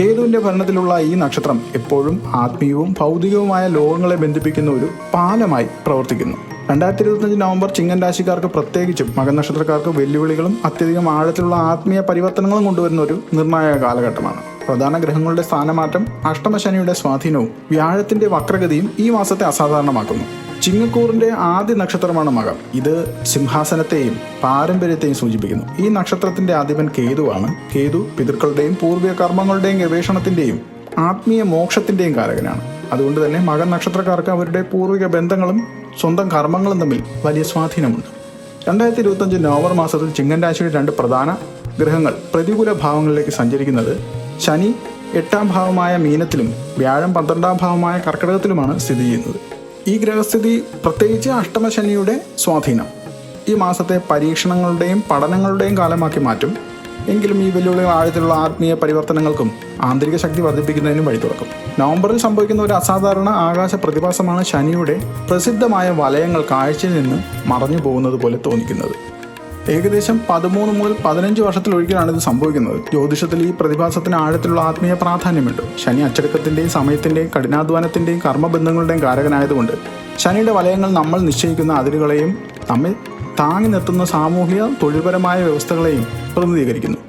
കേതുവിന്റെ ഭരണത്തിലുള്ള ഈ നക്ഷത്രം എപ്പോഴും ആത്മീയവും ഭൗതികവുമായ ലോകങ്ങളെ ബന്ധിപ്പിക്കുന്ന ഒരു പാലമായി പ്രവർത്തിക്കുന്നു. 2025 നവംബർ ചിങ്ങൻ രാശിക്കാർക്ക്, പ്രത്യേകിച്ചും മകൻ നക്ഷത്രക്കാർക്ക് വെല്ലുവിളികളും അത്യധികം ആഴത്തിലുള്ള ആത്മീയ പരിവർത്തനങ്ങളും കൊണ്ടുവരുന്ന ഒരു നിർണായക കാലഘട്ടമാണ്. പ്രധാന ഗ്രഹങ്ങളുടെ സ്ഥാനമാറ്റം, അഷ്ടമശനിയുടെ സ്വാധീനവും വ്യാഴത്തിന്റെ വക്രഗതിയും ഈ മാസത്തെ അസാധാരണമാക്കുന്നു. ചിങ്ങക്കൂറിന്റെ ആദ്യ നക്ഷത്രമാണ് മകം. ഇത് സിംഹാസനത്തെയും പാരമ്പര്യത്തെയും സൂചിപ്പിക്കുന്നു. ഈ നക്ഷത്രത്തിന്റെ അധിപൻ കേതുവാണ്. കേതു പിതൃക്കളുടെയും പൂർവിക കർമ്മങ്ങളുടെയും ഗവേഷണത്തിന്റെയും ആത്മീയ മോക്ഷത്തിന്റെയും കാരകനാണ്. അതുകൊണ്ട് തന്നെ മകൻ നക്ഷത്രക്കാർക്ക് അവരുടെ പൂർവിക ബന്ധങ്ങളും സ്വന്തം കർമ്മങ്ങളും തമ്മിൽ വലിയ സ്വാധീനമുണ്ട്. 2025 നവംബർ മാസത്തിൽ ചിങ്ങൻ രാശിയുടെ 2 പ്രധാന ഗ്രഹങ്ങൾ പ്രതികൂല ഭാവങ്ങളിലേക്ക് സഞ്ചരിക്കുന്നത് ശനി 8ാം ഭാവമായ മീനത്തിലും വ്യാഴം 12ാം ഭാവമായ കർക്കിടകത്തിലുമാണ് സ്ഥിതി ചെയ്യുന്നത്. ഈ ഗ്രഹസ്ഥിതി, പ്രത്യേകിച്ച് അഷ്ടമശനിയുടെ സ്വാധീനം, ഈ മാസത്തെ പരീക്ഷണങ്ങളുടെയും പഠനങ്ങളുടെയും കാലമാക്കി മാറ്റും. എങ്കിലും ഈ വെല്ലുവിളികൾ ആഴത്തിലുള്ള ആത്മീയ പരിവർത്തനങ്ങൾക്കും ആന്തരിക ശക്തി വർദ്ധിപ്പിക്കുന്നതിനും വഴി തുറക്കും. നവംബറിൽ സംഭവിക്കുന്ന ഒരു അസാധാരണ ആകാശ പ്രതിഭാസമാണ് ശനിയുടെ പ്രസിദ്ധമായ വലയങ്ങൾ കാഴ്ചയിൽ നിന്ന് മറഞ്ഞു പോകുന്നത് പോലെ തോന്നിക്കുന്നത്. ഏകദേശം 13 മുതൽ 15 വർഷത്തിലൊരിക്കലാണ് ഇത് സംഭവിക്കുന്നത്. ജ്യോതിഷത്തിൽ ഈ പ്രതിഭാസത്തിന് ആഴത്തിലുള്ള ആത്മീയ പ്രാധാന്യമുണ്ട്. ശനി അച്ചടക്കത്തിന്റെയും സമയത്തിന്റെയും കഠിനാധ്വാനത്തിന്റെയും കർമ്മബന്ധങ്ങളുടെയും കാരകനായതുകൊണ്ട് ശനിയുടെ വലയങ്ങൾ നമ്മൾ നിശ്ചയിക്കുന്ന അതിരുകളെയും നമ്മെ താങ്ങി നിർത്തുന്ന സാമൂഹിക തൊഴിൽപരമായ വ്യവസ്ഥകളെയും പ്രതിനിധീകരിക്കുന്നു.